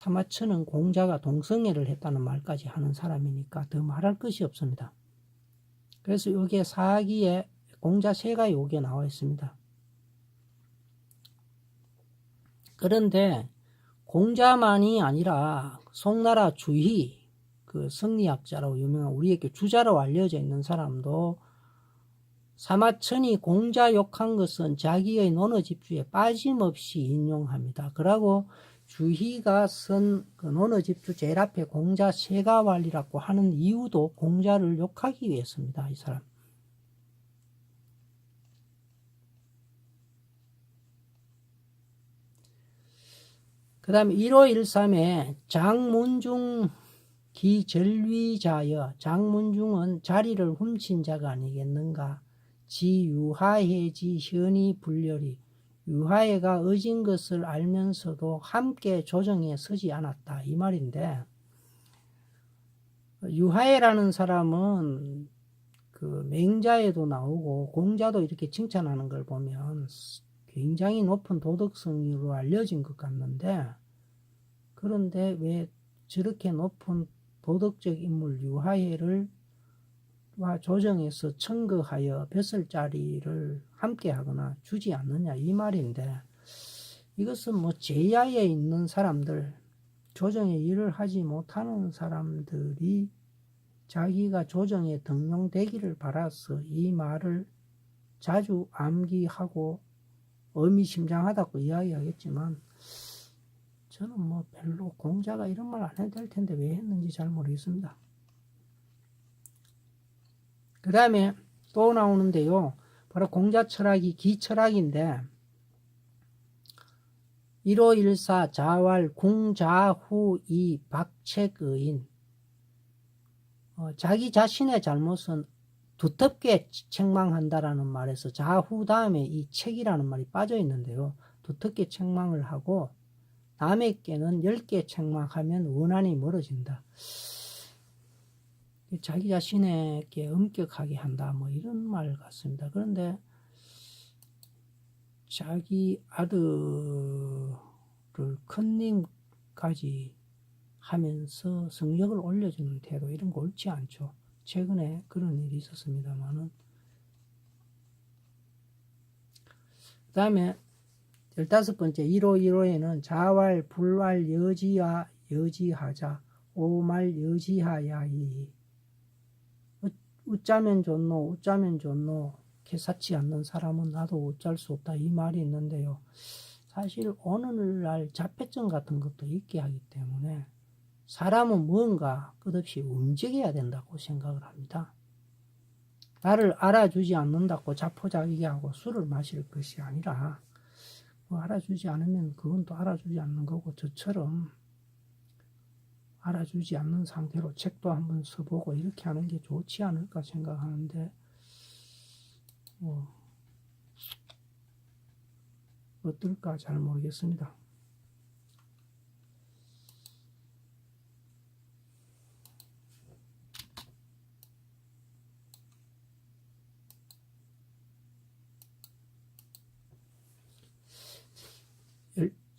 사마천은 공자가 동성애를 했다는 말까지 하는 사람이니까 더 말할 것이 없습니다. 그래서 여기에 사기에 공자 세가 여기에 나와 있습니다. 그런데 공자만이 아니라 송나라 주희, 그 성리학자라고 유명한 우리에게 주자로 알려져 있는 사람도 사마천이 공자 욕한 것은 자기의 논어집주에 빠짐없이 인용합니다. 그러고 주희가 쓴 그 논어집주 제일 앞에 공자 세가왈이라고 하는 이유도 공자를 욕하기 위해서입니다. 이 사람. 그 다음에 1513에 장문중 기절위자여, 장문중은 자리를 훔친 자가 아니겠는가. 지 유하해지 현이 불렬이, 유하해가 의진 것을 알면서도 함께 조정에 서지 않았다, 이 말인데, 유하해라는 사람은 그 맹자에도 나오고 공자도 이렇게 칭찬하는 걸 보면 굉장히 높은 도덕성으로 알려진 것 같는데, 그런데 왜 저렇게 높은 도덕적 인물 유하해를 조정에서 청거하여 벼슬자리를 함께 하거나 주지 않느냐, 이 말인데, 이것은 뭐 제야에 있는 사람들, 조정에 일을 하지 못하는 사람들이 자기가 조정에 등용되기를 바라서 이 말을 자주 암기하고 의미심장하다고 이야기하겠지만, 저는 뭐 별로 공자가 이런 말 안 해도 될 텐데 왜 했는지 잘 모르겠습니다. 그 다음에 또 나오는데요. 바로 공자 철학이 기철학인데, 1514 자왈 궁자후 이 박책의인, 자기 자신의 잘못은 두텁게 책망한다라는 말에서 자후 다음에 이 책이라는 말이 빠져 있는데요. 두텁게 책망을 하고 남에게는 10개 책망하면 원한이 멀어진다. 자기 자신에게 엄격하게 한다, 뭐 이런 말 같습니다. 그런데 자기 아들을 큰님까지 하면서 성적을 올려주는 태도, 이런 거 옳지 않죠. 최근에 그런 일이 있었습니다만은. 그 다음에 15번째 1515에는 자왈 불왈 여지하 여지하자 오말 여지하야이, 웃자면 좋노 웃자면 좋노 개사치 않는 사람은 나도 어쩔 수 없다, 이 말이 있는데요. 사실 오늘날 자폐증 같은 것도 있게 하기 때문에 사람은 뭔가 끝없이 움직여야 된다고 생각을 합니다. 나를 알아주지 않는다고 자포자기하고 술을 마실 것이 아니라, 뭐 알아주지 않으면 그건 또 알아주지 않는 거고, 저처럼 알아주지 않는 상태로 책도 한번 써보고 이렇게 하는 게 좋지 않을까 생각하는데, 어떨까 잘 모르겠습니다.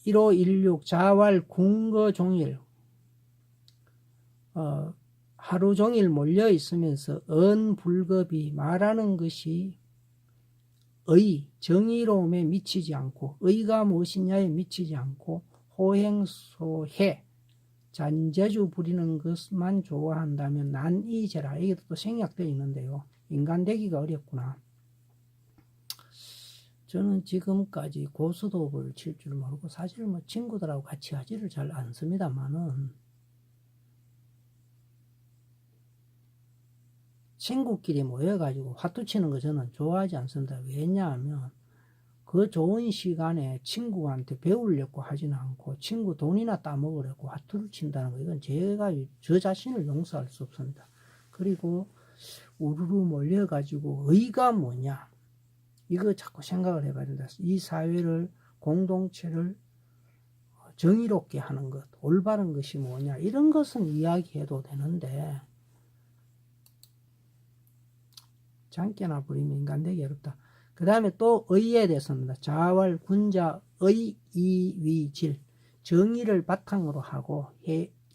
(1516) 자왈 궁거종일, 하루 종일 몰려 있으면서 언불급이, 말하는 것이 정의로움에 미치지 않고, 의가 무엇이냐에 미치지 않고, 호행소해, 잔재주 부리는 것만 좋아한다면 난이제라. 이게 또 생략되어 있는데요. 인간 되기가 어렵구나. 저는 지금까지 고스톱을 칠 줄 모르고, 사실 뭐 친구들하고 같이 하지를 잘 않습니다만은, 친구끼리 모여가지고 화투 치는 거 저는 좋아하지 않습니다. 왜냐하면 그 좋은 시간에 친구한테 배우려고 하지는 않고 친구 돈이나 따먹으려고 화투를 친다는 거, 이건 저 자신을 용서할 수 없습니다. 그리고 우르르 몰려가지고 의가 뭐냐, 이거 자꾸 생각을 해봐야 된다. 이 사회를, 공동체를 정의롭게 하는 것, 올바른 것이 뭐냐, 이런 것은 이야기해도 되는데 장깨나 부리면 인간 되기 어렵다. 그 다음에 또 의에 대해서입니다. 자왈 군자 의 이위질, 정의를 바탕으로 하고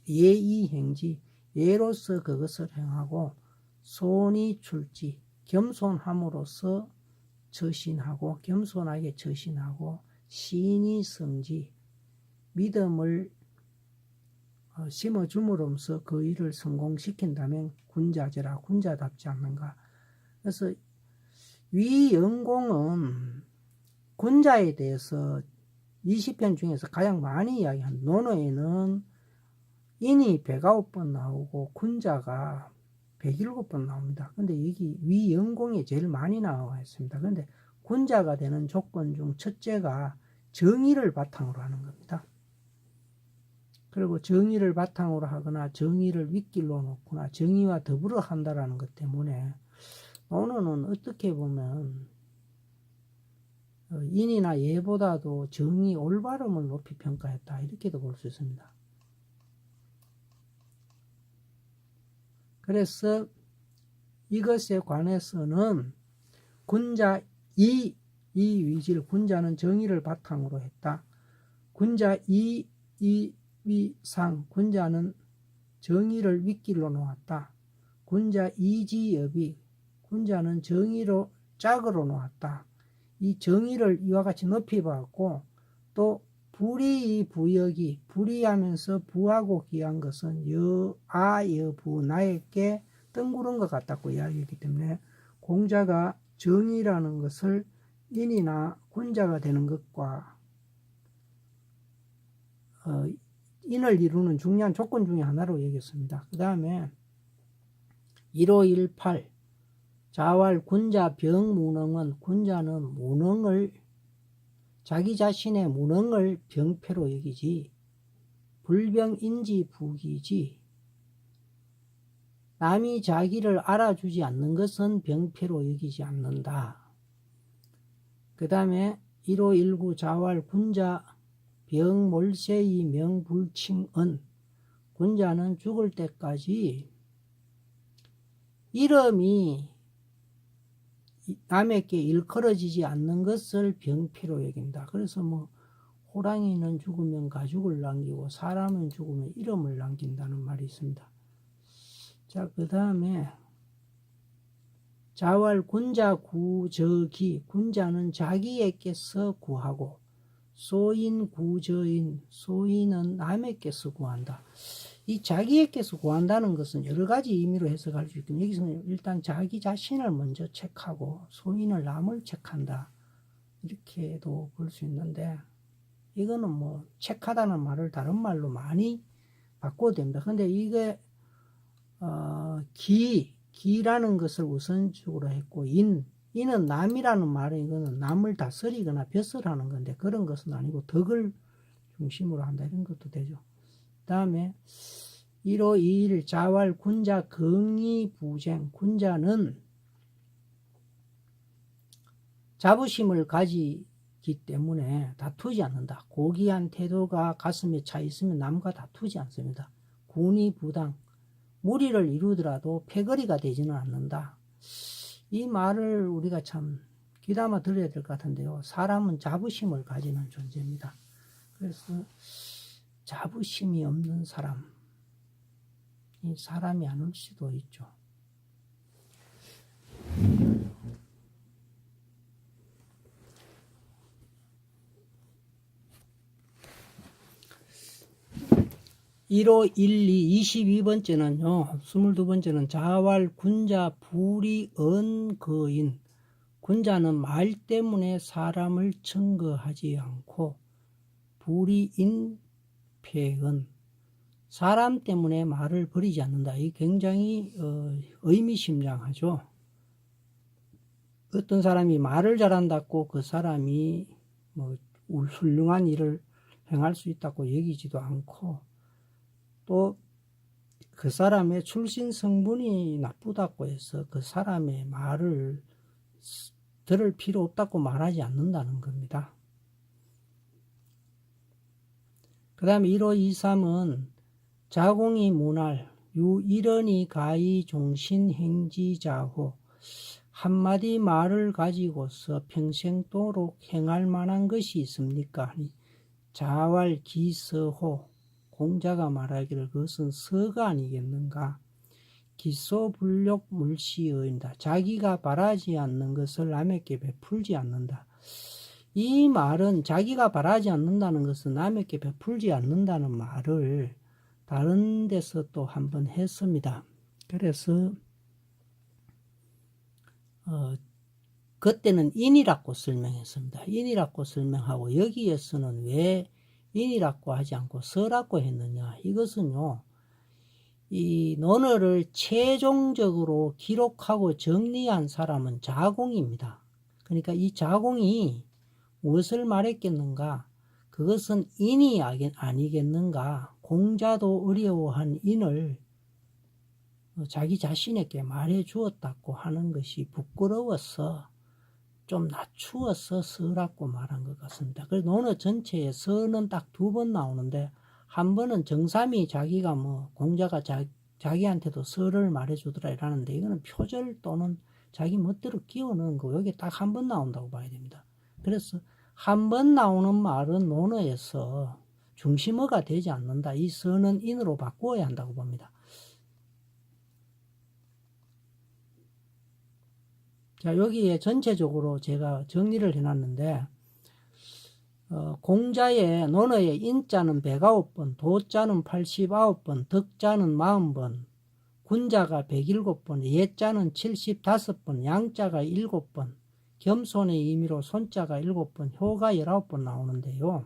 예의행지, 예로서 그것을 행하고 손이 출지, 겸손함으로써 처신하고 겸손하게 처신하고 신이 성지, 믿음을 심어줌으로써 그 일을 성공시킨다면 군자제라, 군자답지 않는가. 그래서 위영공은 군자에 대해서 20편 중에서 가장 많이 이야기한 논어에는 인이 109번 나오고 군자가 107번 나옵니다. 근데 여기 위영공이 제일 많이 나와 있습니다. 근데 군자가 되는 조건 중 첫째가 정의를 바탕으로 하는 겁니다. 그리고 정의를 바탕으로 하거나 정의를 윗길로 놓거나 정의와 더불어 한다라는 것 때문에 논어는 어떻게 보면 인이나 예보다도 정의, 올바름을 높이 평가했다, 이렇게도 볼 수 있습니다. 그래서 이것에 관해서는 군자 이 위질, 군자는 정의를 바탕으로 했다. 군자 위상, 군자는 정의를 윗길로 놓았다. 군자 이지여비, 군자는 정의로 짝으로 놓았다. 이 정의를 이와 같이 높이 봤고, 또 불이 부역이, 불이하면서 부하고 귀한 것은 여부 나에게 뜬구른 것 같다고 이야기했기 때문에 공자가 정의라는 것을 인이나 군자가 되는 것과 인을 이루는 중요한 조건 중에 하나로 얘기했습니다. 그 다음에 1518 자왈 군자 병무능은, 군자는 무능을, 자기 자신의 무능을 병폐로 여기지 불병인지 부기지, 남이 자기를 알아주지 않는 것은 병폐로 여기지 않는다. 그 다음에 1519 자왈 군자 병몰세이 명불칭은, 군자는 죽을 때까지 이름이 남에게 일컬어지지 않는 것을 병폐로 여긴다. 그래서 호랑이는 죽으면 가죽을 남기고 사람은 죽으면 이름을 남긴다는 말이 있습니다. 자, 그 다음에 자왈 군자 구저기, 군자는 자기에게서 구하고 소인 구저인, 소인은 남에게서 구한다. 이 자기에게서 구한다는 것은 여러 가지 의미로 해석할 수 있고, 여기서는 일단 자기 자신을 먼저 체크하고 소인을 남을 체크한다, 이렇게도 볼 수 있는데, 이거는 체크하다는 말을 다른 말로 많이 바꿔도 됩니다. 근데 이게 기라는 것을 우선적으로 했고, 인은 남이라는 말은 이거는 남을 다스리거나 벼슬하는 건데, 그런 것은 아니고 덕을 중심으로 한다, 이런 것도 되죠. 그 다음에 1521 자왈 군자 긍이부쟁, 군자는 자부심을 가지기 때문에 다투지 않는다. 고귀한 태도가 가슴에 차 있으면 남과 다투지 않습니다. 군의부당, 무리를 이루더라도 패거리가 되지는 않는다. 이 말을 우리가 참 귀담아 들어야 될 것 같은데요. 사람은 자부심을 가지는 존재입니다. 그래서 자부심이 없는 사람, 이 사람이 아닐 수도 있죠. (1512) 22번째는요, 22번째는 자왈 군자 불이언거인, 군자는 말 때문에 사람을 증거하지 않고 불이인패은, 사람 때문에 말을 버리지 않는다. 이 굉장히 의미심장하죠. 어떤 사람이 말을 잘한다고 그 사람이 훌륭한 일을 행할 수 있다고 여기지도 않고, 또 그 사람의 출신 성분이 나쁘다고 해서 그 사람의 말을 들을 필요 없다고 말하지 않는다는 겁니다. 그 다음에 1523은 자공이 문할 유일언이 가히 종신행지자호, 한마디 말을 가지고서 평생도록 행할 만한 것이 있습니까? 자왈 기서호 공자가 말하기를 그것은 서가 아니겠는가. 기소불욕 물시여인다. 자기가 바라지 않는 것을 남에게 베풀지 않는다. 이 말은 자기가 바라지 않는다는 것은 남에게 베풀지 않는다는 말을 다른 데서 또 한번 했습니다. 그래서 그때는 인이라고 설명했습니다. 인이라고 설명하고 여기에서는 왜 인이라고 하지 않고 서라고 했느냐. 이것은요. 이 논어를 최종적으로 기록하고 정리한 사람은 자공입니다. 그러니까 이 자공이 무엇을 말했겠는가? 그것은 인이 아니겠는가? 공자도 어려워한 인을 자기 자신에게 말해 주었다고 하는 것이 부끄러워서 좀 낮추어서 서라고 말한 것 같습니다. 그래서 논어 전체에 서는 딱 2번 나오는데 한 번은 정삼이 자기가 공자가 자기한테도 서를 말해주더라 이라는데 이거는 표절 또는 자기 멋대로 끼워 넣은 거 여기 딱 한 번 나온다고 봐야 됩니다. 그래서 한 번 나오는 말은 논어에서 중심어가 되지 않는다. 이 서는 인으로 바꾸어야 한다고 봅니다. 자, 여기에 전체적으로 제가 정리를 해놨는데 공자의 논어의 인자는 109번, 도자는 89번, 덕자는 40번, 군자가 107번, 예자는 75번, 양자가 7번, 겸손의 의미로 손자가 7번, 효가 19번 나오는데요.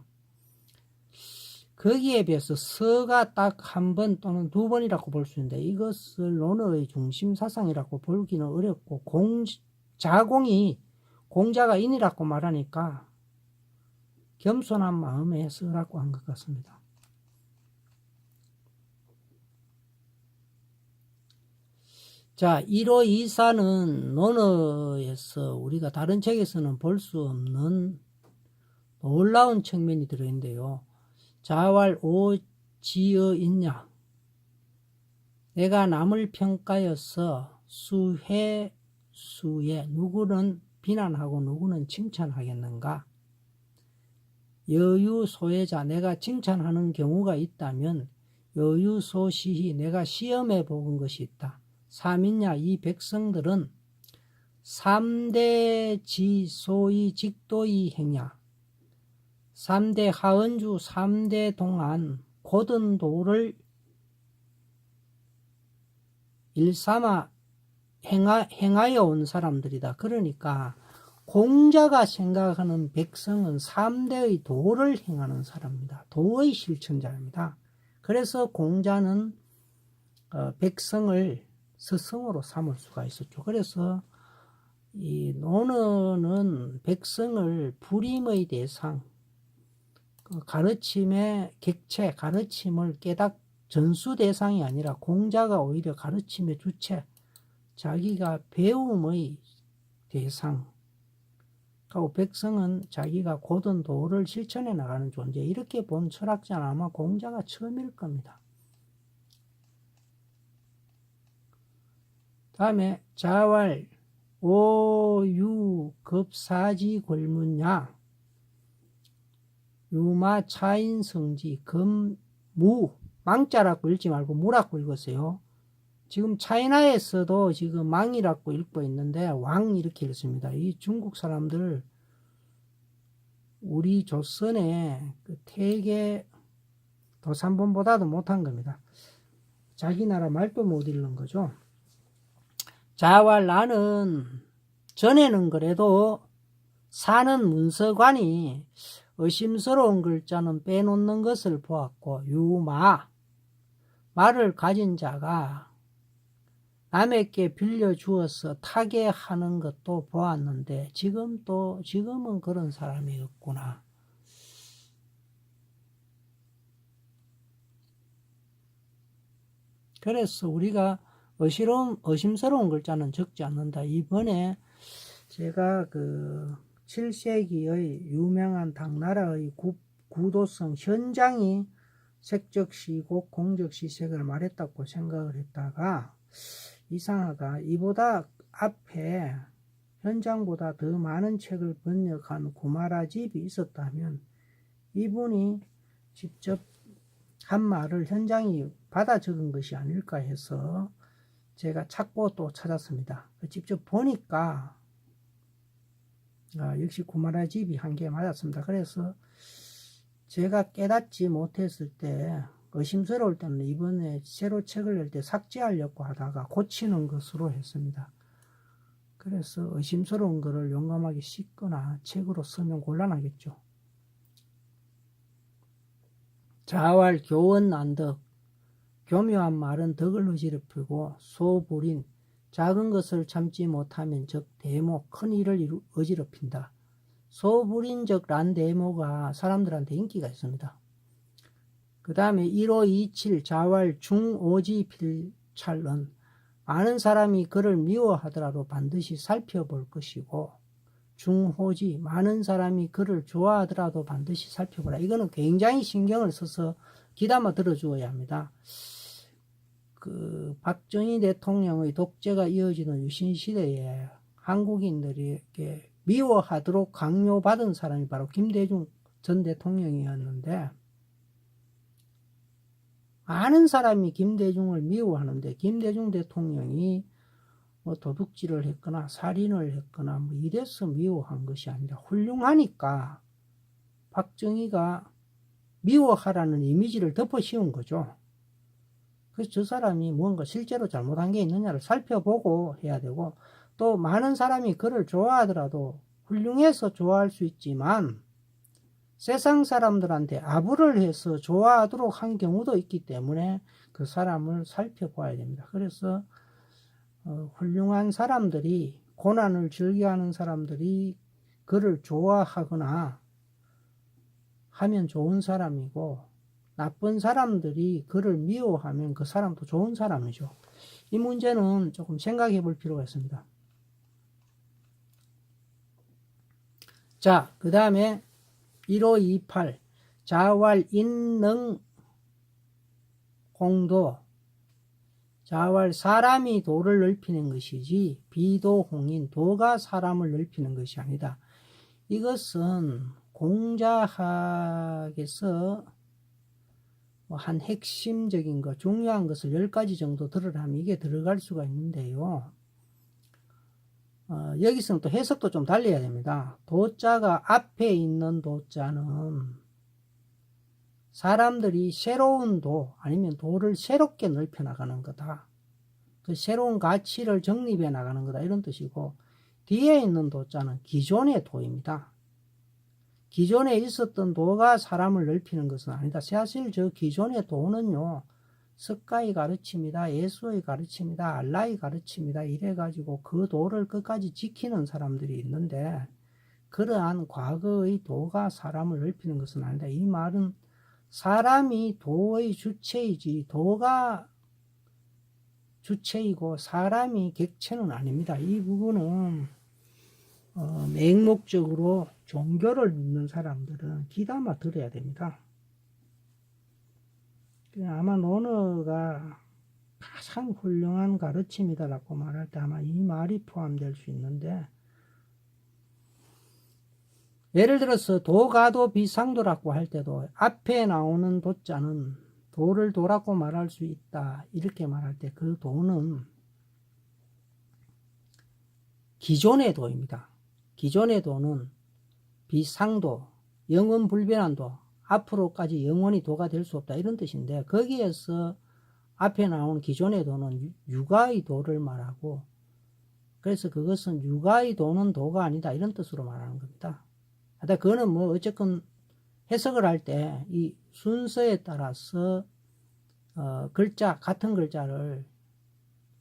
거기에 비해서 서가 딱 한 번 또는 2번이라고 볼 수 있는데 이것을 논어의 중심 사상이라고 보기는 어렵고 자공이 공자가 인이라고 말하니까 겸손한 마음에 서라고 한 것 같습니다. 자, 1호 2사는 논어에서 우리가 다른 책에서는 볼 수 없는 놀라운 측면이 들어있는데요. 자왈 오지어 있냐. 내가 남을 평가여서 수해 누구는 비난하고 누구는 칭찬하겠는가. 여유소해자 내가 칭찬하는 경우가 있다면 여유소시히 내가 시험해 본 것이 있다. 삼인야 이 백성들은 3대 지소이 직도이 행야 3대 하은주 3대 동안 고든 도를 일삼아 행하여 온 사람들이다. 그러니까 공자가 생각하는 백성은 3대의 도를 행하는 사람입니다. 도의 실천자입니다. 그래서 공자는 백성을 스승으로 삼을 수가 있었죠. 그래서 이 논어는 백성을 부림의 대상, 가르침의 객체, 가르침을 전수 대상이 아니라 공자가 오히려 가르침의 주체, 자기가 배움의 대상, 하고 백성은 자기가 고든 도를 실천해 나가는 존재. 이렇게 본 철학자는 아마 공자가 처음일 겁니다. 다음에 자왈 오유급사지 골문야 유마 차인성지 금무 망자라고 읽지 말고 무라고 읽으세요. 지금 차이나에서도 지금 망이라고 읽고 있는데 왕 이렇게 읽습니다. 이 중국 사람들 우리 조선의 그 태계 도산본보다도 못한 겁니다. 자기 나라 말도 못 읽는 거죠. 자왈 나는 전에는 그래도 사는 문서관이 의심스러운 글자는 빼놓는 것을 보았고 유마 말을 가진 자가 남에게 빌려주어서 타개하는 것도 보았는데 지금은 그런 사람이 없구나. 그래서 우리가 의심스러운 글자는 적지 않는다. 이번에 제가 그 7세기의 유명한 당나라의 구도성 현장이 색적시곡 공적시색을 말했다고 생각을 했다가 이상하다. 이보다 앞에 현장보다 더 많은 책을 번역한 구마라집이 있었다면 이분이 직접 한 말을 현장이 받아 적은 것이 아닐까 해서 제가 찾고 또 찾았습니다. 직접 보니까 역시 구마라집이 한 개 맞았습니다. 그래서 제가 깨닫지 못했을 때 의심스러울 때는 이번에 새로 책을 낼 때 삭제하려고 하다가 고치는 것으로 했습니다. 그래서 의심스러운 것을 용감하게 씻거나 책으로 쓰면 곤란하겠죠. 자활 교원 난덕, 교묘한 말은 덕을 어지럽히고 소불인, 작은 것을 참지 못하면 즉 대모, 큰 일을 어지럽힌다. 소불인적 란대모가 사람들한테 인기가 있습니다. 그 다음에 1527 자활 중오지필찰은 아는 사람이 그를 미워하더라도 반드시 살펴볼 것이고, 중호지 많은 사람이 그를 좋아하더라도 반드시 살펴보라. 이거는 굉장히 신경을 써서 귀담아 들어주어야 합니다. 박정희 대통령의 독재가 이어지는 유신시대에 한국인들에게 미워하도록 강요받은 사람이 바로 김대중 전 대통령이었는데, 아는 사람이 김대중을 미워하는데 김대중 대통령이 뭐 도둑질을 했거나 살인을 했거나 뭐 이래서 미워한 것이 아니라 훌륭하니까 박정희가 미워하라는 이미지를 덮어 씌운 거죠. 그래서 저 사람이 뭔가 실제로 잘못한 게 있느냐를 살펴보고 해야 되고, 또 많은 사람이 그를 좋아하더라도 훌륭해서 좋아할 수 있지만 세상 사람들한테 아부를 해서 좋아하도록 한 경우도 있기 때문에 그 사람을 살펴봐야 됩니다. 그래서 훌륭한 사람들이, 고난을 즐겨하는 사람들이 그를 좋아하거나 하면 좋은 사람이고, 나쁜 사람들이 그를 미워하면 그 사람도 좋은 사람이죠. 이 문제는 조금 생각해 볼 필요가 있습니다. 자, 그 다음에 1528 자활 인능 공도, 자활 사람이 도를 넓히는 것이지 비도홍인 도가 사람을 넓히는 것이 아니다. 이것은 공자학에서 한 핵심적인 것, 중요한 것을 10가지 정도 들으라면 이게 들어갈 수가 있는데요. 여기서는 또 해석도 좀 달려야 됩니다. 도자가 앞에 있는 도자는 사람들이 새로운 도, 아니면 도를 새롭게 넓혀 나가는 거다. 그 새로운 가치를 정립해 나가는 거다, 이런 뜻이고, 뒤에 있는 도자는 기존의 도입니다. 기존에 있었던 도가 사람을 넓히는 것은 아니다. 사실 저 기존의 도는요, 석가의 가르침이다, 예수의 가르침이다, 알라의 가르침이다, 이래가지고 그 도를 끝까지 지키는 사람들이 있는데, 그러한 과거의 도가 사람을 넓히는 것은 아니다. 이 말은 사람이 도의 주체이지 도가 주체이고 사람이 객체는 아닙니다. 이 부분은 맹목적으로 종교를 믿는 사람들은 귀담아 들어야 됩니다. 아마 논어가 가장 훌륭한 가르침이다라고 말할 때 아마 이 말이 포함될 수 있는데, 예를 들어서 도가도 비상도라고 할 때도 앞에 나오는 도자는 도를 도라고 말할 수 있다, 이렇게 말할 때 그 도는 기존의 도입니다. 기존의 도는 비상도, 영원 불변한 도, 앞으로까지 영원히 도가 될 수 없다, 이런 뜻인데, 거기에서 앞에 나오는 기존의 도는 육아의 도를 말하고, 그래서 그것은 육아의 도는 도가 아니다, 이런 뜻으로 말하는 겁니다. 하여튼 그거는 뭐 어쨌건 해석을 할 때 이 순서에 따라서 글자, 같은 글자를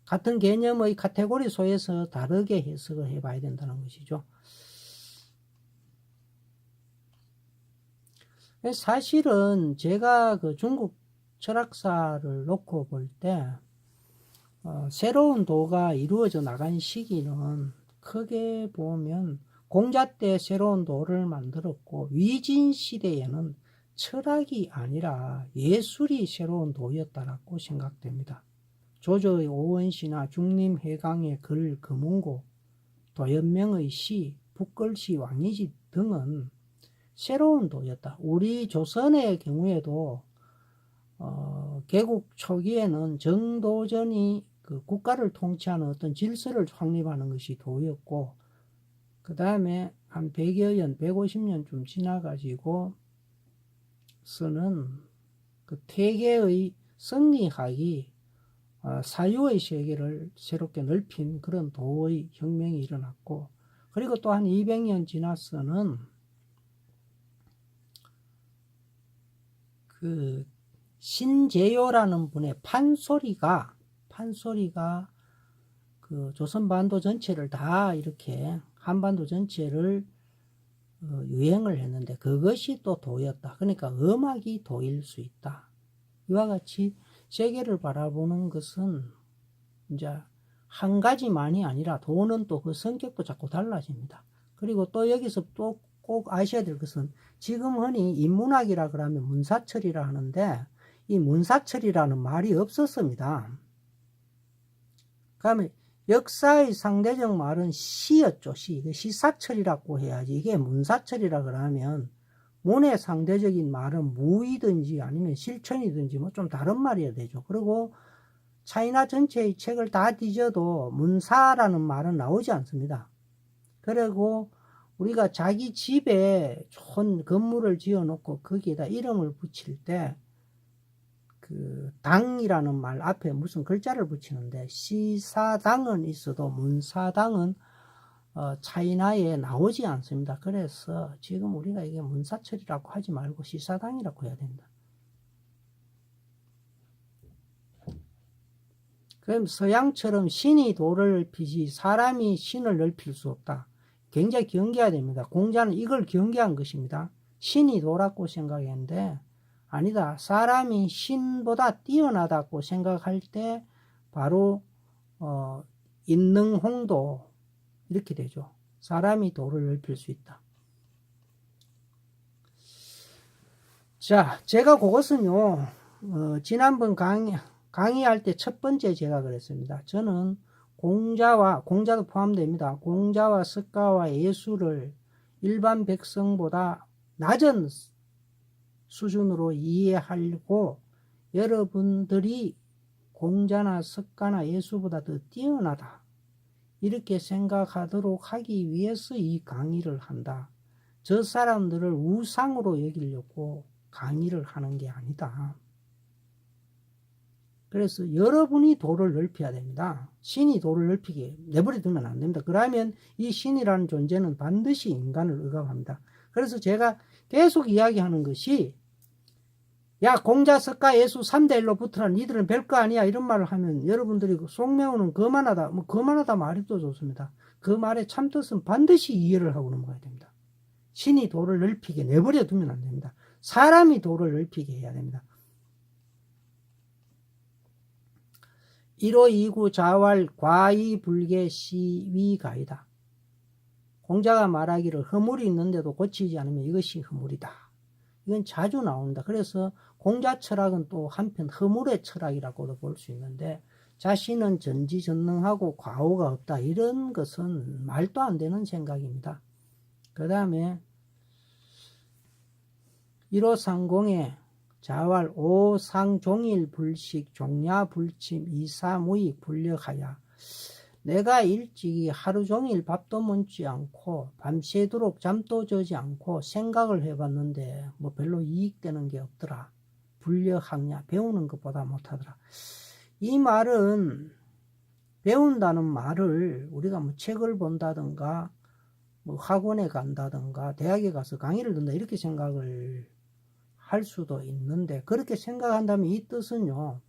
같은 개념의 카테고리 속에서 다르게 해석을 해봐야 된다는 것이죠. 사실은 제가 그 중국 철학사를 놓고 볼 때 새로운 도가 이루어져 나간 시기는 크게 보면 공자 때 새로운 도를 만들었고, 위진 시대에는 철학이 아니라 예술이 새로운 도였다라고 생각됩니다. 조조의 오원시나 중림해강의 글 금운고, 도연명의 시, 북글시 왕이지 등은 새로운 도였다. 우리 조선의 경우에도 개국 초기에는 정도전이 그 국가를 통치하는 어떤 질서를 확립하는 것이 도였고, 그 다음에 한 100여 년, 150년쯤 지나가지고 서는 그 태계의 성리학이 사유의 세계를 새롭게 넓힌 그런 도의 혁명이 일어났고, 그리고 또 한 200년 지나서는 그 신재요라는 분의 판소리가 그 조선반도 전체를 다 이렇게 한반도 전체를 유행을 했는데, 그것이 또 도였다. 그러니까 음악이 도일 수 있다. 이와 같이 세계를 바라보는 것은 이제 한 가지만이 아니라 도는 또 그 성격도 자꾸 달라집니다. 그리고 또 여기서 또 꼭 아셔야 될 것은, 지금 흔히 인문학이라 그러면 문사철이라 하는데, 이 문사철이라는 말이 없었습니다. 그러면 역사의 상대적 말은 시였죠. 시사철이라고 해야지. 이게 문사철이라 그러면 문의 상대적인 말은 무이든지 아니면 실천이든지 뭐 좀 다른 말이어야 되죠. 그리고 차이나 전체의 책을 다 뒤져도 문사라는 말은 나오지 않습니다. 그리고 우리가 자기 집에 좋은 건물을 지어 놓고 거기에다 이름을 붙일 때 그 당이라는 말 앞에 무슨 글자를 붙이는데, 시사당은 있어도 문사당은 차이나에 나오지 않습니다. 그래서 지금 우리가 이게 문사철이라고 하지 말고 시사당이라고 해야 된다. 그럼 서양처럼 신이 도를 넓히지 사람이 신을 넓힐 수 없다. 굉장히 경계해야 됩니다. 공자는 이걸 경계한 것입니다. 신이 도라고 생각했는데 아니다. 사람이 신보다 뛰어나다고 생각할 때 바로 인능홍도 이렇게 되죠. 사람이 도를 넓힐 수 있다. 자, 제가 그것은요, 지난번 강의할 때 첫 번째 제가 그랬습니다. 저는 공자도 포함됩니다. 공자와 석가와 예수를 일반 백성보다 낮은 수준으로 이해하고, 여러분들이 공자나 석가나 예수보다 더 뛰어나다 이렇게 생각하도록 하기 위해서 이 강의를 한다. 저 사람들을 우상으로 여기려고 강의를 하는 게 아니다. 그래서 여러분이 도를 넓혀야 됩니다. 신이 도를 넓히게 내버려 두면 안 됩니다. 그러면 이 신이라는 존재는 반드시 인간을 억압합니다. 그래서 제가 계속 이야기하는 것이, 야, 공자, 석가, 예수 3대1로 붙으라. 니들은 별거 아니야. 이런 말을 하면 여러분들이 속매우는 거만하다. 뭐 거만하다 말이 또 좋습니다. 그 말의 참뜻은 반드시 이해를 하고 넘어가야 됩니다. 신이 도를 넓히게 내버려 두면 안 됩니다. 사람이 도를 넓히게 해야 됩니다. 1호 2구 자활 과이 불계 시위가이다. 공자가 말하기를 허물이 있는데도 고치지 않으면 이것이 허물이다. 이건 자주 나옵니다. 그래서 공자 철학은 또 한편 허물의 철학이라고도 볼 수 있는데, 자신은 전지전능하고 과오가 없다. 이런 것은 말도 안 되는 생각입니다. 그 다음에 1530에 자활 오상종일 불식 종야 불침 이사무익 불력하야. 내가 일찍이 하루 종일 밥도 먹지 않고 밤새도록 잠도 자지 않고 생각을 해봤는데 뭐 별로 이익되는 게 없더라. 불력학냐, 배우는 것보다 못하더라. 이 말은, 배운다는 말을 우리가 뭐 책을 본다든가 뭐 학원에 간다든가 대학에 가서 강의를 듣는다 이렇게 생각을 할 수도 있는데, 그렇게 생각한다면 이 뜻은요,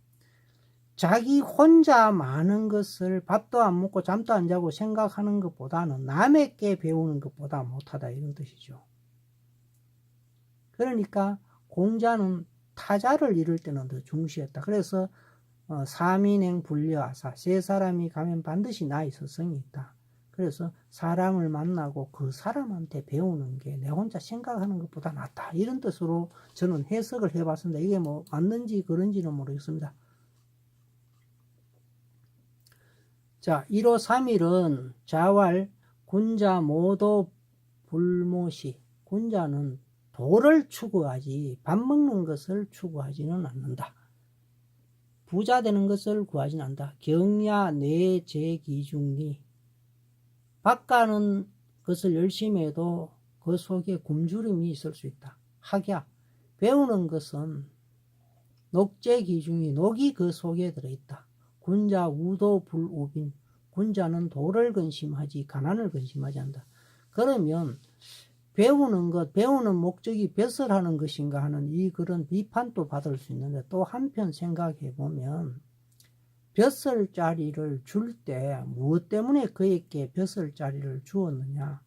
자기 혼자 많은 것을 밥도 안 먹고 잠도 안 자고 생각하는 것보다는 남에게 배우는 것보다 못하다 이런 뜻이죠. 그러니까 공자는 타자를 이룰 때는 더 중시했다. 그래서 사민행 불려하사, 세 사람이 가면 반드시 나의 서성이 있다. 그래서 사람을 만나고 그 사람한테 배우는 게 내 혼자 생각하는 것보다 낫다. 이런 뜻으로 저는 해석을 해봤습니다. 이게 뭐 맞는지 그런지는 모르겠습니다. 자, 1호 3일은 자활 군자 모도 불모시. 군자는 도를 추구하지 밥 먹는 것을 추구하지는 않는다. 부자 되는 것을 구하지는 않는다. 경야 뇌재기중리 밭가는 것을 열심히 해도 그 속에 굶주림이 있을 수 있다. 학야 배우는 것은 녹재기중이 녹이 그 속에 들어있다. 군자 우도불우빈 군자는 도를 근심하지 가난을 근심하지 않는다. 그러면 배우는 것, 배우는 목적이 벼슬 하는 것인가 하는 이 그런 비판도 받을 수 있는데 또 한편 생각해 보면 벼슬자리를 줄 때 무엇 때문에 그에게 벼슬자리를 주었느냐?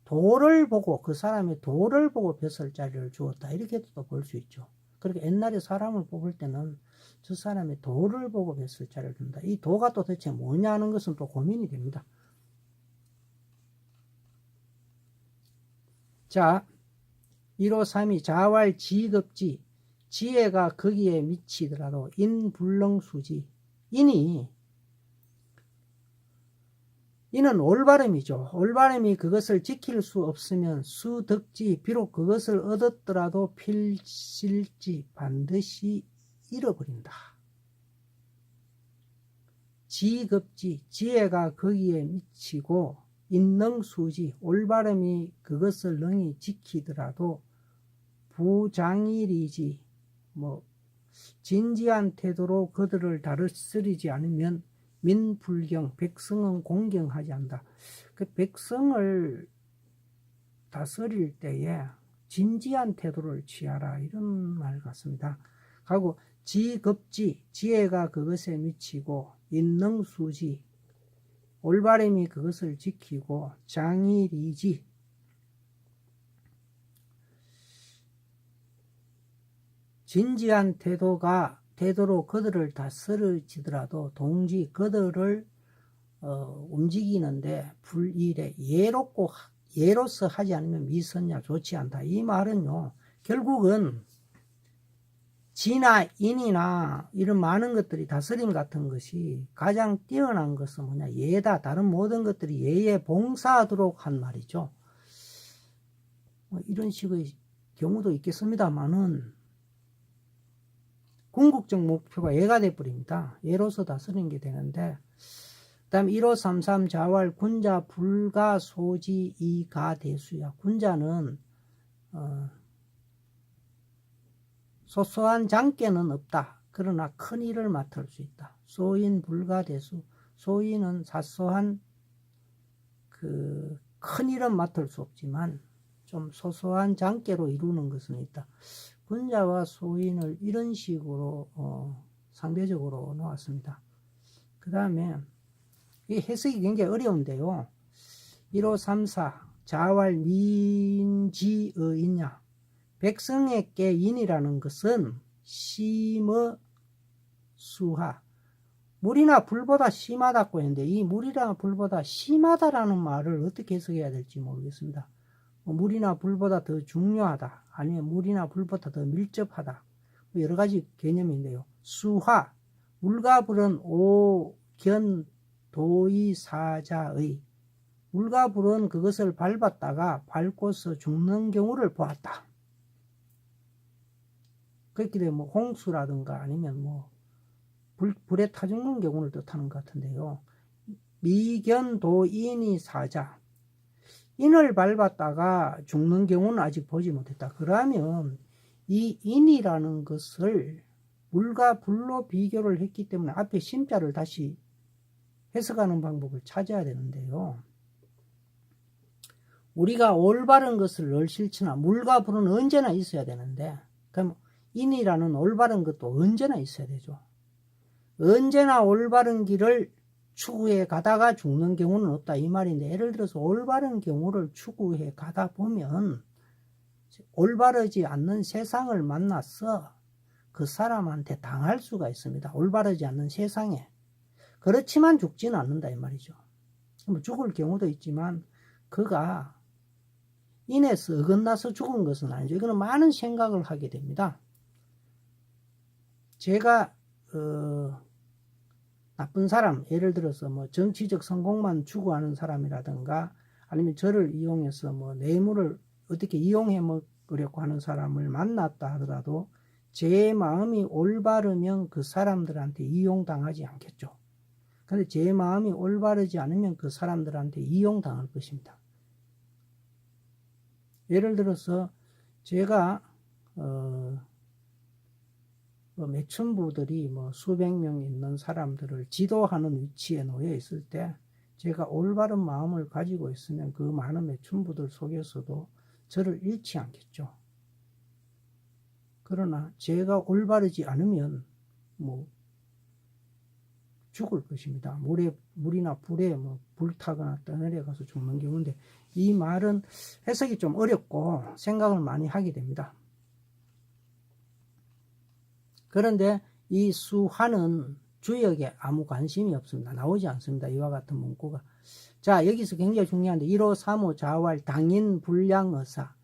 도를 보고 그 사람의 도를 보고 벼슬자리를 주었다. 이렇게도 볼 수 있죠. 그렇게 옛날에 사람을 뽑을 때는 저 사람의 도를 보고 벼슬자리를 준다. 이 도가 또 대체 뭐냐 하는 것은 또 고민이 됩니다. 자, 153이 자활 지급지 지혜가 거기에 미치더라도 인불능수지 이는 올바름이죠. 올바름이 그것을 지킬 수 없으면 수덕지 비록 그것을 얻었더라도 필실지 반드시 잃어버린다. 지급지 지혜가 거기에 미치고 인능수지 올바름이 그것을 능히 지키더라도 부장일이지 진지한 태도로 그들을 다스리지 않으면 민불경 백성은 공경하지 않는다. 그 백성을 다스릴 때에 진지한 태도를 취하라 이런 말 같습니다. 하고 지급지 지혜가 그것에 미치고 인능수지 올바름이 그것을 지키고 장일이지 진지한 태도로 그들을 다스리지더라도 동지 그들을 움직이는데 불일에 예로서 하지 않으면 미선야 좋지 않다. 이 말은요 결국은 지나 인이나 이런 많은 것들이 다스림 같은 것이 가장 뛰어난 것은 뭐냐 예다. 다른 모든 것들이 예에 봉사하도록 한 말이죠. 이런 식의 경우도 있겠습니다만은 궁극적 목표가 예가 돼버립니다. 예로서 다스리는 게 되는데 그 다음 1533 자활 군자 불가 소지 이가 대수야. 군자는 소소한 장깨는 없다. 그러나 큰 일을 맡을 수 있다. 소인 불가 대수 소인은 사소한 큰 일은 맡을 수 없지만 좀 소소한 장깨로 이루는 것은 있다. 군자와 소인을 이런 식으로 상대적으로 놓았습니다. 그 다음에 이 해석이 굉장히 어려운데요. 1534 자활 민지의이냐 백성에게 인이라는 것은 심의 수하 물이나 불보다 심하다고 했는데 이 물이나 불보다 심하다라는 말을 어떻게 해석해야 될지 모르겠습니다. 물이나 불보다 더 중요하다 아니면 물이나 불보다 더 밀접하다 여러 가지 개념인데요. 수화 물과 불은 오견 도의사자의 물과 불은 그것을 밟았다가 밟고서 죽는 경우를 보았다. 그렇게 되면 홍수라든가 아니면 불에 타 죽는 경우를 뜻하는 것 같은데요. 미견도인이 사자 인을 밟았다가 죽는 경우는 아직 보지 못했다. 그러면 이 인이라는 것을 물과 불로 비교를 했기 때문에 앞에 심자를 다시 해석하는 방법을 찾아야 되는데요. 우리가 올바른 것을 늘 실천하 물과 불은 언제나 있어야 되는데 그럼 인이라는 올바른 것도 언제나 있어야 되죠. 언제나 올바른 길을 추구해 가다가 죽는 경우는 없다 이 말인데 예를 들어서 올바른 경우를 추구해 가다 보면 올바르지 않는 세상을 만나서 그 사람한테 당할 수가 있습니다. 올바르지 않는 세상에. 그렇지만 죽지는 않는다 이 말이죠. 죽을 경우도 있지만 그가 인해서 어긋나서 죽은 것은 아니죠. 이거는 많은 생각을 하게 됩니다. 제가 나쁜 사람, 예를 들어서 정치적 성공만 추구하는 사람이라든가 아니면 저를 이용해서 뇌물을 어떻게 이용해 먹으려고 하는 사람을 만났다 하더라도 제 마음이 올바르면 그 사람들한테 이용당하지 않겠죠. 근데 제 마음이 올바르지 않으면 그 사람들한테 이용당할 것입니다. 예를 들어서 제가 매춘부들이 수백 명 있는 사람들을 지도하는 위치에 놓여 있을 때 제가 올바른 마음을 가지고 있으면 그 많은 매춘부들 속에서도 저를 잃지 않겠죠. 그러나 제가 올바르지 않으면 죽을 것입니다. 물이나 불에 불타거나 떠내려가서 죽는 경우인데, 이 말은 해석이 좀 어렵고 생각을 많이 하게 됩니다. 그런데 이 수화는 주역에 아무 관심이 없습니다. 나오지 않습니다. 이와 같은 문구가. 자, 여기서 굉장히 중요한데 1호, 3호 자활 당인 불량의사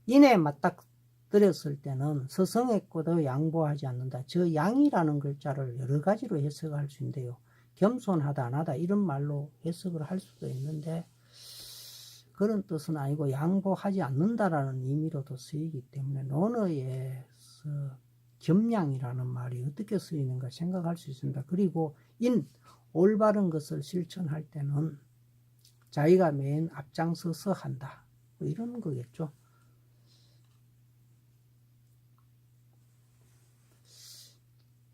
인에 맞닥뜨렸을 때는 서성했고도 양보하지 않는다. 저 양이라는 글자를 여러 가지로 해석할 수 있는데요. 겸손하다 안 하다 이런 말로 해석을 할 수도 있는데 그런 뜻은 아니고 양보하지 않는다라는 의미로도 쓰이기 때문에 논어에서 겸양이라는 말이 어떻게 쓰이는가 생각할 수 있습니다. 그리고 올바른 것을 실천할 때는 자기가 맨 앞장서서 한다. 이런 거겠죠.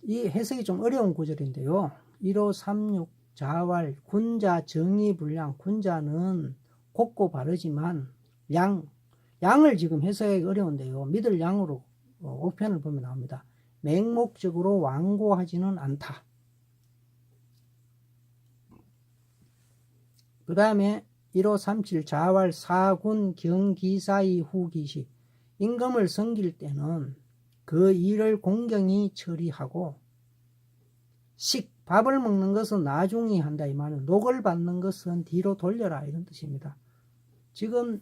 이 해석이 좀 어려운 구절인데요. 1536 자활 군자 정의불량. 군자는 곱고 바르지만 양을 지금 해석하기 어려운데요. 믿을 양으로 5편을 보면 나옵니다. 맹목적으로 완고하지는 않다. 그 다음에 1537 자활 사군 경기사의 후기시. 임금을 섬길 때는 그 일을 공경히 처리하고 밥을 먹는 것은 나중에 한다. 이 말은 녹을 받는 것은 뒤로 돌려라 이런 뜻입니다. 지금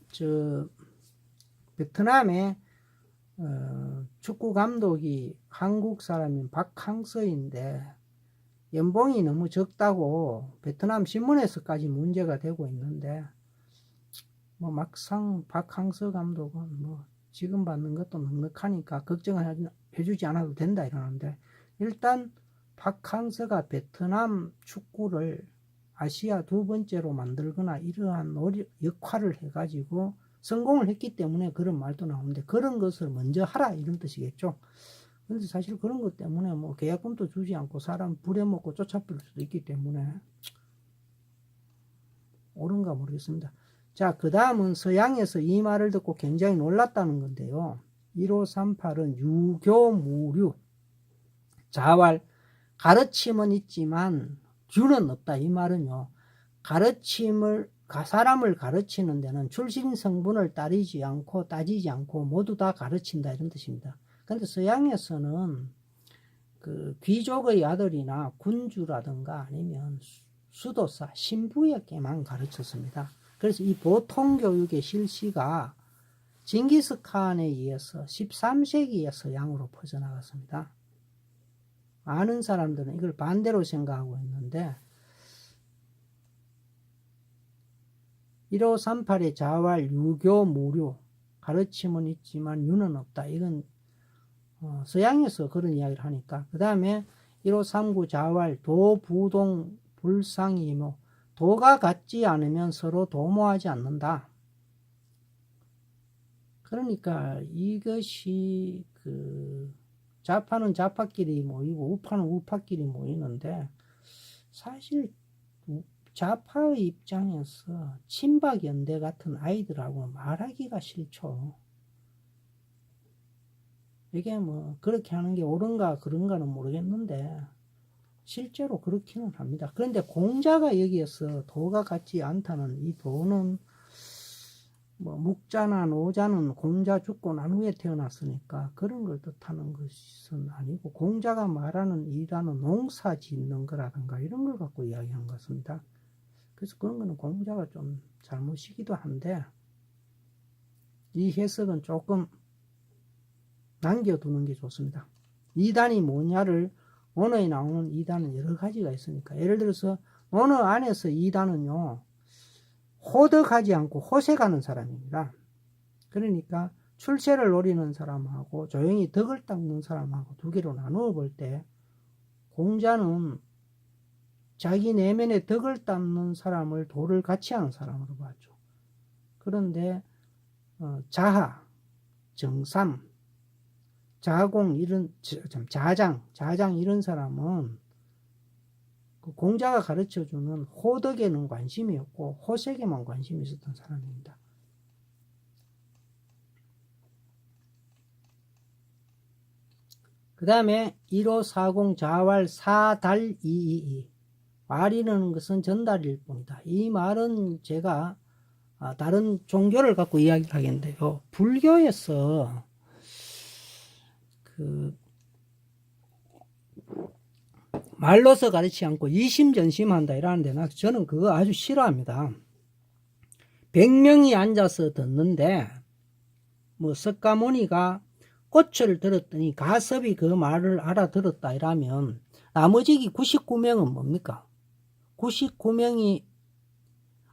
베트남의 축구 감독이 한국 사람인 박항서인데 연봉이 너무 적다고 베트남 신문에서까지 문제가 되고 있는데 막상 박항서 감독은 지금 받는 것도 넉넉하니까 걱정해주지 않아도 된다 이러는데, 일단 박항서가 베트남 축구를 아시아 두 번째로 만들거나 이러한 역할을 해가지고 성공을 했기 때문에 그런 말도 나오는데, 그런 것을 먼저 하라 이런 뜻이겠죠. 그런데 사실 그런 것 때문에 계약금도 주지 않고 사람 부려먹고 쫓아버릴 수도 있기 때문에 옳은가 모르겠습니다. 자, 그 다음은 서양에서 이 말을 듣고 굉장히 놀랐다는 건데요. 1538은 유교무류 자활 가르침은 있지만 규는 없다. 이 말은요, 사람을 가르치는 데는 출신 성분을 따지지 않고 모두 다 가르친다 이런 뜻입니다. 근데 서양에서는 그 귀족의 아들이나 군주라든가 아니면 수도사, 신부에게만 가르쳤습니다. 그래서 이 보통 교육의 실시가 징기스칸에 의해서 13세기에 서양으로 퍼져나갔습니다. 많은 사람들은 이걸 반대로 생각하고 있는데 1538의 자활 유교 무료 가르침은 있지만 유는 없다. 이건 서양에서 그런 이야기를 하니까. 그 다음에 1539 자활 도부동 불상이모 도가 같지 않으면 서로 도모하지 않는다. 그러니까 이것이 좌파는 좌파끼리 모이고 우파는 우파끼리 모이는데, 사실 좌파의 입장에서 친박연대 같은 아이들하고 말하기가 싫죠. 이게 그렇게 하는 게 옳은가 그런가는 모르겠는데 실제로 그렇기는 합니다. 그런데 공자가 여기에서 도가 같지 않다는 이 도는 묵자나 노자는 공자 죽고 난 후에 태어났으니까 그런 걸 뜻하는 것은 아니고, 공자가 말하는 이라는 농사 짓는 거라든가 이런 걸 갖고 이야기한 것 같습니다. 그래서 그런 거는 공자가 좀 잘못이기도 한데 이 해석은 조금 남겨두는 게 좋습니다. 이단이 뭐냐를, 논어에 나오는 이단은 여러 가지가 있으니까, 예를 들어서 논어 안에서 이단은요 호덕하지 않고 호색하는 사람입니다. 그러니까 출세를 노리는 사람하고 조용히 덕을 닦는 사람하고 두 개로 나누어 볼 때 공자는 자기 내면의 덕을 닦는 사람을 도를 같이 하는 사람으로 봤죠. 그런데 자하, 정삼, 자공 이런 자장 이런 사람은 그 공자가 가르쳐주는 호덕에는 관심이 없고 호색에만 관심이 있었던 사람입니다. 그 다음에 1540 자왈 사달이이이 말이라는 것은 전달일 뿐이다. 이 말은 제가 다른 종교를 갖고 이야기를 하겠는데요. 불교에서 그 말로서 가르치지 않고 이심전심한다 이러는데 저는 그거 아주 싫어합니다. 100명이 앉아서 듣는데 뭐 석가모니가 꽃을 들었더니 가섭이 그 말을 알아들었다 이라면 나머지 99명은 뭡니까? 99명이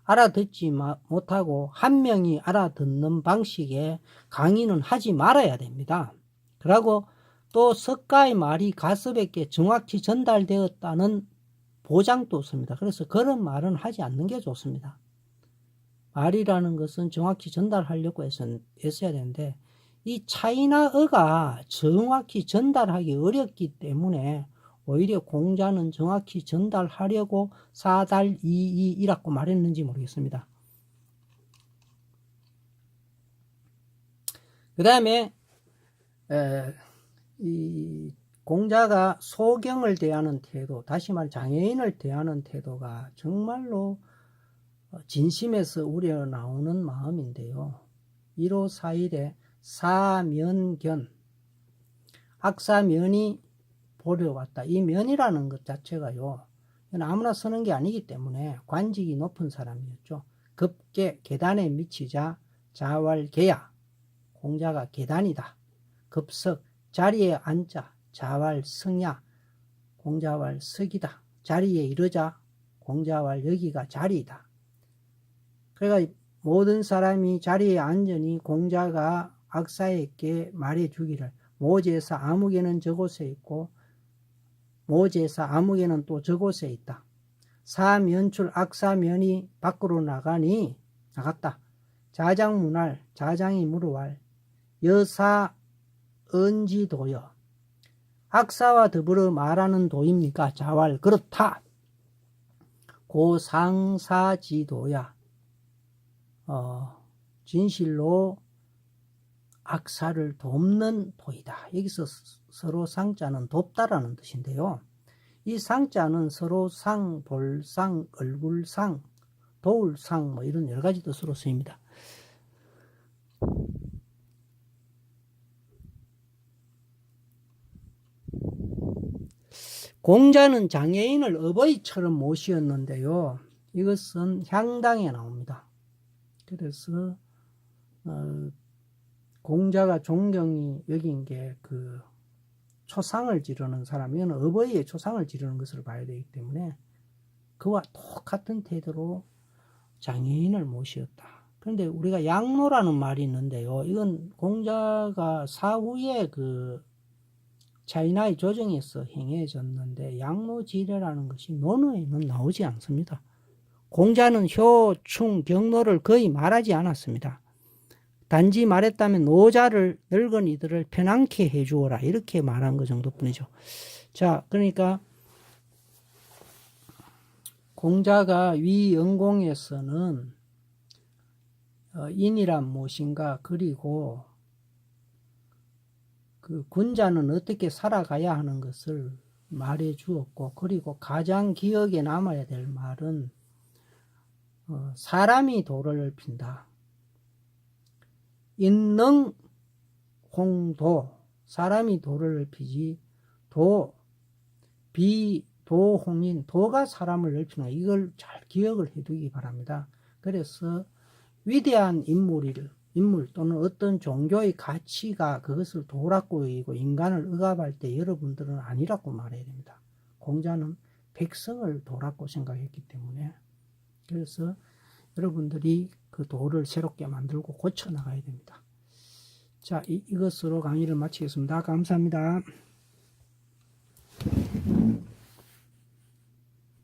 알아듣지 못하고 한 명이 알아듣는 방식의 강의는 하지 말아야 됩니다. 그리고 또 석가의 말이 가섭에게 정확히 전달되었다는 보장도 없습니다. 그래서 그런 말은 하지 않는 게 좋습니다. 말이라는 것은 정확히 전달하려고 했어야 되는데 이 차이나어가 정확히 전달하기 어렵기 때문에 오히려 공자는 정확히 전달하려고 사달이이라고 말했는지 모르겠습니다. 그 다음에 이 공자가 소경을 대하는 태도, 다시 말 장애인을 대하는 태도가 정말로 진심에서 우러나오는 마음인데요. 1541에 사면견, 악사면이 보려 왔다. 이 면이라는 것 자체가요, 아무나 쓰는 게 아니기 때문에 관직이 높은 사람이었죠. 급계 계단에 미치자 자왈계야, 공자가 계단이다. 급석 자리에 앉자 자왈성야, 공자왈 석이다. 자리에 이르자 공자왈 여기가 자리이다. 그러니까 모든 사람이 자리에 앉으니 공자가 악사에게 말해주기를 모제사 아무개는 저곳에 있고 모제사 아무개는 또 저곳에 있다. 사면출 악사면이 밖으로 나갔다. 자장문할 자장이 물어왈 여사 언지도여, 악사와 더불어 말하는 도입니까? 자왈 그렇다. 고상사지도야, 진실로 악사를 돕는 도이다. 여기서 서로 상자는 돕다라는 뜻인데요. 이 상자는 서로 상, 볼상, 얼굴상, 도울상 뭐 이런 여러 가지 뜻으로 쓰입니다. 공자는 장애인을 어버이처럼 모시었는데요. 이것은 향당에 나옵니다. 그래서 공자가 존경이 여긴 게 그 초상을 지르는 사람, 이건 어버이의 초상을 지르는 것을 봐야 되기 때문에 그와 똑같은 태도로 장애인을 모시었다. 그런데 우리가 양로라는 말이 있는데요. 이건 공자가 사후에 그 차이나의 조정에서 행해졌는데 양로지례라는 것이 논어에는 나오지 않습니다. 공자는 효, 충, 경로를 거의 말하지 않았습니다. 단지 말했다면 노자를 늙은이들을 편안케 해주어라 이렇게 말한 것 정도뿐이죠. 자, 그러니까 공자가 위영공에서는 인이란 무엇인가, 그리고 그 군자는 어떻게 살아가야 하는 것을 말해 주었고, 그리고 가장 기억에 남아야 될 말은 사람이 도를 핀다. 인능 홍도, 사람이 도를 피지 도홍인, 도가 사람을 넓히는, 이걸 잘 기억을 해두기 바랍니다. 그래서 위대한 인물 또는 어떤 종교의 가치가 그것을 도라고 여기고 인간을 억압할 때 여러분들은 아니라고 말해야 됩니다. 공자는 백성을 도라고 생각했기 때문에, 그래서 여러분들이 그 도를 새롭게 만들고 고쳐 나가야 됩니다. 자, 이것으로 강의를 마치겠습니다. 감사합니다.